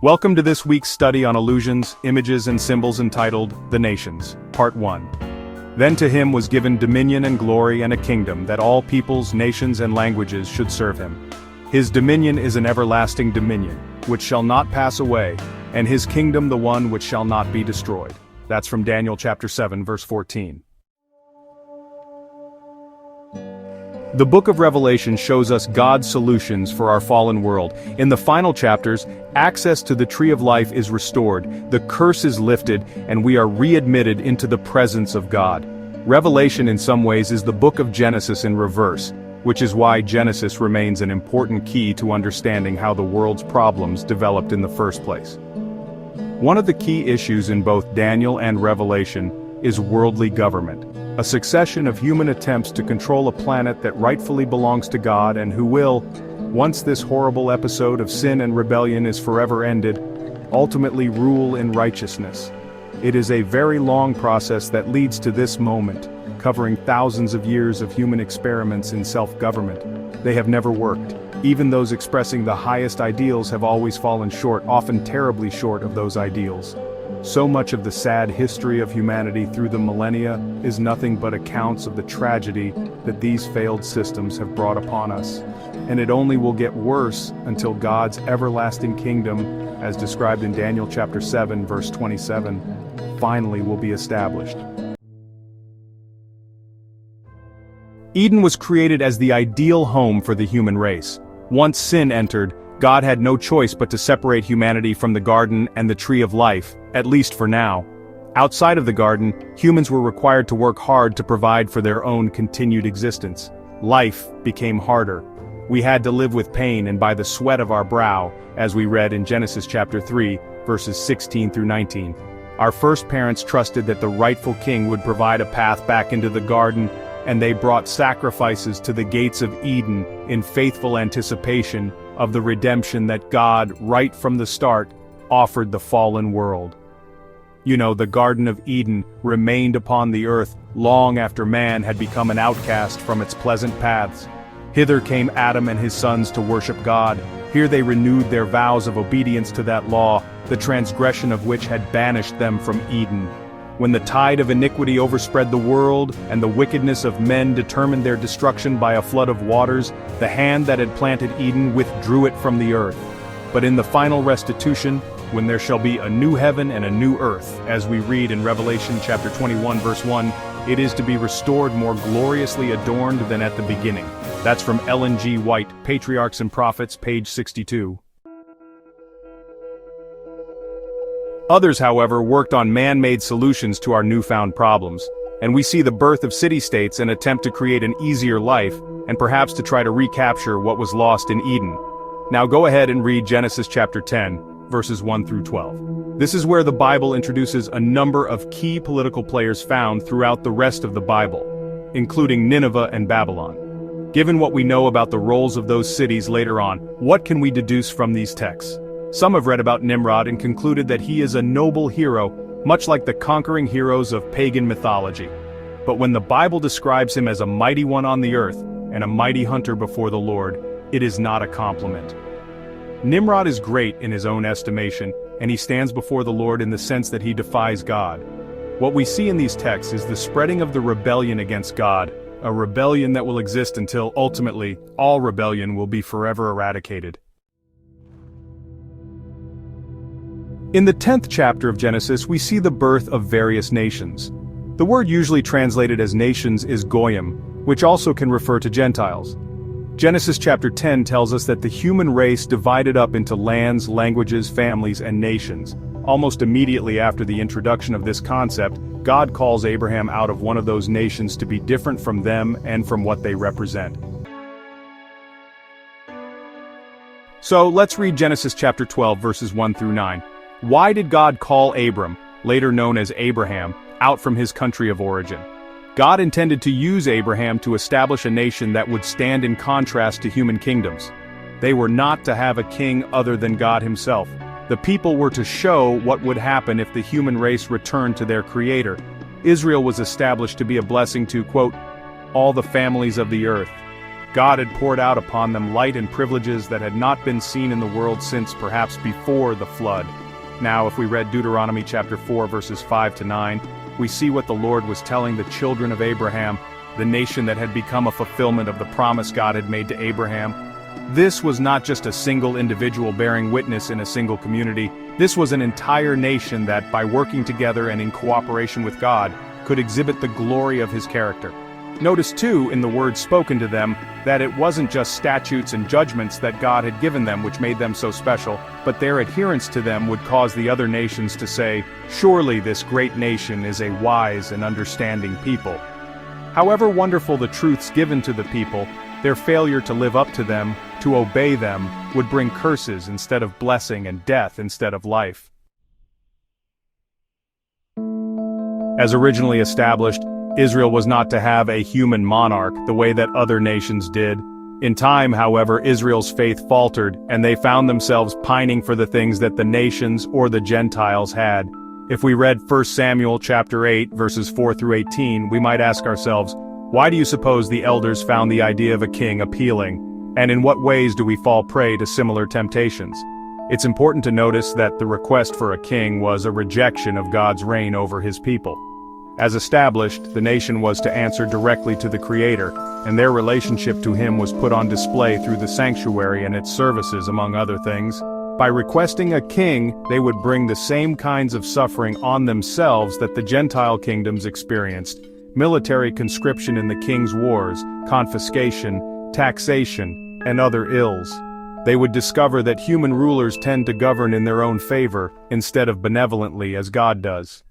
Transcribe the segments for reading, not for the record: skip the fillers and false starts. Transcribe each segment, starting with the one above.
Welcome to this week's study on illusions, images and symbols entitled, The Nations, Part 1. Then to him was given dominion and glory and a kingdom that all peoples, nations and languages should serve him. His dominion is an everlasting dominion, which shall not pass away, and his kingdom the one which shall not be destroyed. That's from Daniel chapter 7 verse 14. The book of Revelation shows us God's solutions for our fallen world. In the final chapters, access to the tree of life is restored, the curse is lifted, and we are readmitted into the presence of God. Revelation in some ways is the book of Genesis in reverse, which is why Genesis remains an important key to understanding how the world's problems developed in the first place. One of the key issues in both Daniel and Revelation is worldly government. A succession of human attempts to control a planet that rightfully belongs to God and who will, once this horrible episode of sin and rebellion is forever ended, ultimately rule in righteousness. It is a very long process that leads to this moment, covering thousands of years of human experiments in self-government. They have never worked. Even those expressing the highest ideals have always fallen short, often terribly short of those ideals. So much of the sad history of humanity through the millennia is nothing but accounts of the tragedy that these failed systems have brought upon us. And it only will get worse until God's everlasting kingdom, as described in Daniel chapter 7 verse 27, finally will be established. Eden was created as the ideal home for the human race. Once sin entered, God had no choice but to separate humanity from the garden and the tree of life, at least for now. Outside of the garden, humans were required to work hard to provide for their own continued existence. Life became harder. We had to live with pain and by the sweat of our brow, as we read in Genesis chapter 3, verses 16 through 19. Our first parents trusted that the rightful king would provide a path back into the garden, and they brought sacrifices to the gates of Eden in faithful anticipation of the redemption that God, right from the start, offered the fallen world. You know, the Garden of Eden remained upon the earth long after man had become an outcast from its pleasant paths. Hither came Adam and his sons to worship God. Here they renewed their vows of obedience to that law, the transgression of which had banished them from Eden. When the tide of iniquity overspread the world, and the wickedness of men determined their destruction by a flood of waters, the hand that had planted Eden withdrew it from the earth. But in the final restitution, when there shall be a new heaven and a new earth, as we read in Revelation chapter 21 verse 1, it is to be restored more gloriously adorned than at the beginning. That's from Ellen G. White, Patriarchs and Prophets, page 62. Others, however, worked on man-made solutions to our newfound problems, and we see the birth of city-states and attempt to create an easier life, and perhaps to try to recapture what was lost in Eden. Now go ahead and read Genesis chapter 10, verses 1 through 12. This is where the Bible introduces a number of key political players found throughout the rest of the Bible, including Nineveh and Babylon. Given what we know about the roles of those cities later on, what can we deduce from these texts? Some have read about Nimrod and concluded that he is a noble hero, much like the conquering heroes of pagan mythology. But when the Bible describes him as a mighty one on the earth, and a mighty hunter before the Lord, it is not a compliment. Nimrod is great in his own estimation, and he stands before the Lord in the sense that he defies God. What we see in these texts is the spreading of the rebellion against God, a rebellion that will exist until, ultimately, all rebellion will be forever eradicated. In the 10th chapter of Genesis, we see the birth of various nations. The word usually translated as nations is goyim, which also can refer to Gentiles. Genesis chapter 10 tells us that the human race divided up into lands, languages, families, and nations. Almost immediately after the introduction of this concept, God calls Abraham out of one of those nations to be different from them and from what they represent. So let's read Genesis chapter 12 verses 1 through 9. Why did God call Abram, later known as Abraham, out from his country of origin? God intended to use Abraham to establish a nation that would stand in contrast to human kingdoms. They were not to have a king other than God himself. The people were to show what would happen if the human race returned to their Creator. Israel was established to be a blessing to, quote, all the families of the earth. God had poured out upon them light and privileges that had not been seen in the world since perhaps before the flood. Now, if we read Deuteronomy chapter 4 verses 5 to 9, we see what the Lord was telling the children of Abraham, the nation that had become a fulfillment of the promise God had made to Abraham. This was not just a single individual bearing witness in a single community. This was an entire nation that, by working together and in cooperation with God, could exhibit the glory of his character. Notice too, in the words spoken to them, that it wasn't just statutes and judgments that God had given them which made them so special, but their adherence to them would cause the other nations to say, "Surely this great nation is a wise and understanding people." However wonderful the truths given to the people, their failure to live up to them, to obey them, would bring curses instead of blessing and death instead of life. As originally established, Israel was not to have a human monarch the way that other nations did. In time, however, Israel's faith faltered, and they found themselves pining for the things that the nations or the Gentiles had. If we read 1 Samuel chapter 8 verses 4 through 18, we might ask ourselves, why do you suppose the elders found the idea of a king appealing? And in what ways do we fall prey to similar temptations? It's important to notice that the request for a king was a rejection of God's reign over his people. As established, the nation was to answer directly to the Creator, and their relationship to him was put on display through the sanctuary and its services, among other things. By requesting a king, they would bring the same kinds of suffering on themselves that the Gentile kingdoms experienced: military conscription in the king's wars, confiscation, taxation, and other ills. They would discover that human rulers tend to govern in their own favor, instead of benevolently as God does.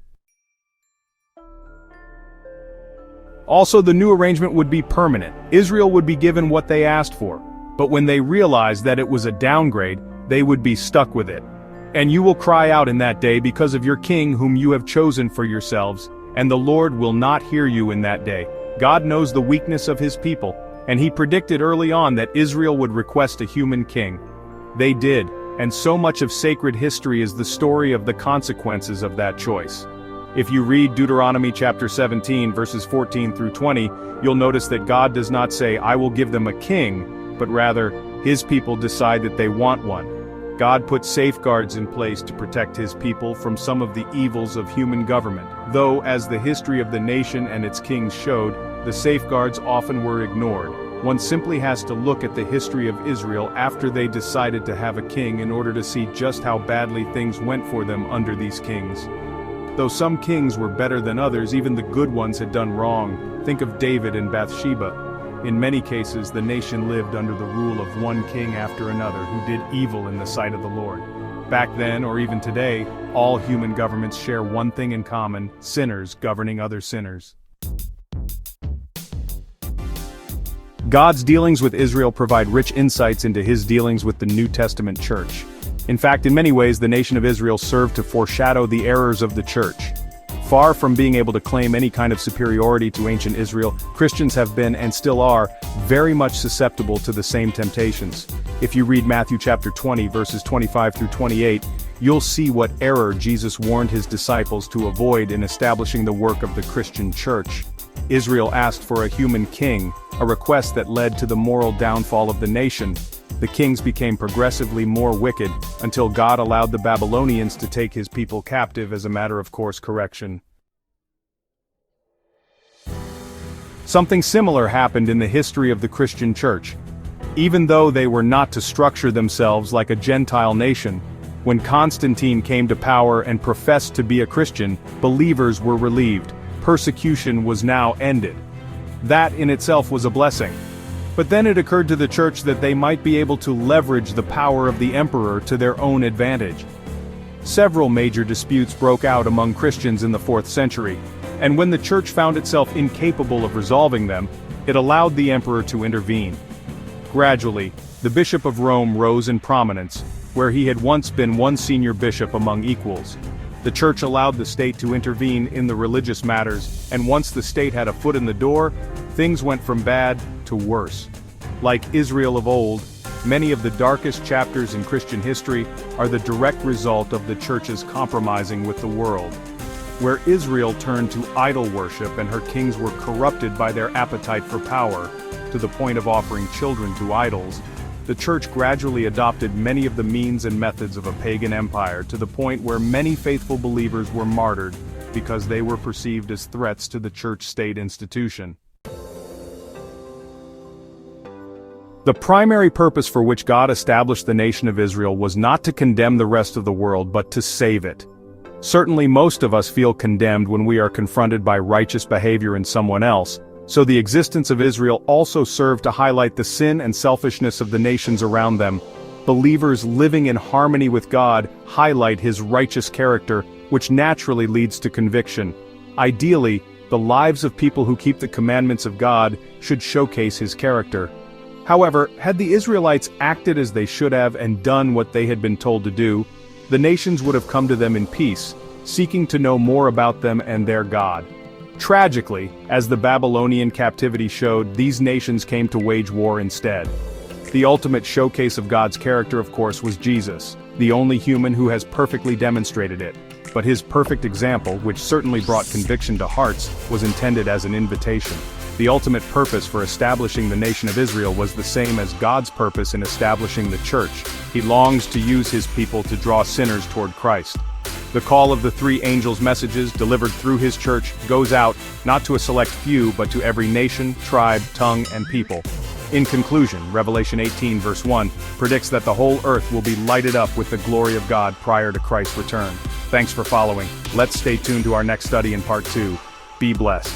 Also, the new arrangement would be permanent. Israel would be given what they asked for. But when they realized that it was a downgrade, they would be stuck with it. And you will cry out in that day because of your king whom you have chosen for yourselves, and the Lord will not hear you in that day. God knows the weakness of his people, and he predicted early on that Israel would request a human king. They did, and so much of sacred history is the story of the consequences of that choice. If you read Deuteronomy chapter 17 verses 14 through 20, you'll notice that God does not say, "I will give them a king," but rather, his people decide that they want one. God put safeguards in place to protect his people from some of the evils of human government, though, as the history of the nation and its kings showed, the safeguards often were ignored. One simply has to look at the history of Israel after they decided to have a king in order to see just how badly things went for them under these kings. Though some kings were better than others, even the good ones had done wrong. Think of David and Bathsheba. In many cases, the nation lived under the rule of one king after another who did evil in the sight of the Lord. Back then, or even today, all human governments share one thing in common: sinners governing other sinners. God's dealings with Israel provide rich insights into his dealings with the New Testament church. In fact, in many ways, the nation of Israel served to foreshadow the errors of the church. Far from being able to claim any kind of superiority to ancient Israel, Christians have been, and still are, very much susceptible to the same temptations. If you read Matthew chapter 20 verses 25 through 28, you'll see what error Jesus warned his disciples to avoid in establishing the work of the Christian church. Israel asked for a human king, a request that led to the moral downfall of the nation. The kings became progressively more wicked, until God allowed the Babylonians to take his people captive as a matter of course correction. Something similar happened in the history of the Christian church. Even though they were not to structure themselves like a Gentile nation, when Constantine came to power and professed to be a Christian, believers were relieved. Persecution was now ended. That in itself was a blessing. But then it occurred to the church that they might be able to leverage the power of the emperor to their own advantage. Several major disputes broke out among Christians in the 4th century, and when the church found itself incapable of resolving them, it allowed the emperor to intervene. Gradually, the Bishop of Rome rose in prominence, where he had once been one senior bishop among equals. The church allowed the state to intervene in the religious matters, and once the state had a foot in the door, things went from bad to worse. Like Israel of old, many of the darkest chapters in Christian history are the direct result of the church's compromising with the world. Where Israel turned to idol worship and her kings were corrupted by their appetite for power, to to the point of offering children to idols, the church gradually adopted many of the means and methods of a pagan empire to the point where many faithful believers were martyred because they were perceived as threats to the church-state institution. The primary purpose for which God established the nation of Israel was not to condemn the rest of the world but to save it. Certainly most of us feel condemned when we are confronted by righteous behavior in someone else, so the existence of Israel also served to highlight the sin and selfishness of the nations around them. Believers living in harmony with God highlight His righteous character, which naturally leads to conviction. Ideally, the lives of people who keep the commandments of God should showcase His character. However, had the Israelites acted as they should have and done what they had been told to do, the nations would have come to them in peace, seeking to know more about them and their God. Tragically, as the Babylonian captivity showed, these nations came to wage war instead. The ultimate showcase of God's character, of course, was Jesus, the only human who has perfectly demonstrated it. But his perfect example, which certainly brought conviction to hearts, was intended as an invitation. The ultimate purpose for establishing the nation of Israel was the same as God's purpose in establishing the church. He longs to use His people to draw sinners toward Christ. The call of the three angels' messages delivered through His church goes out, not to a select few but to every nation, tribe, tongue, and people. In conclusion, Revelation 18 verse 1 predicts that the whole earth will be lighted up with the glory of God prior to Christ's return. Thanks for following. Let's stay tuned to our next study in part 2. Be blessed.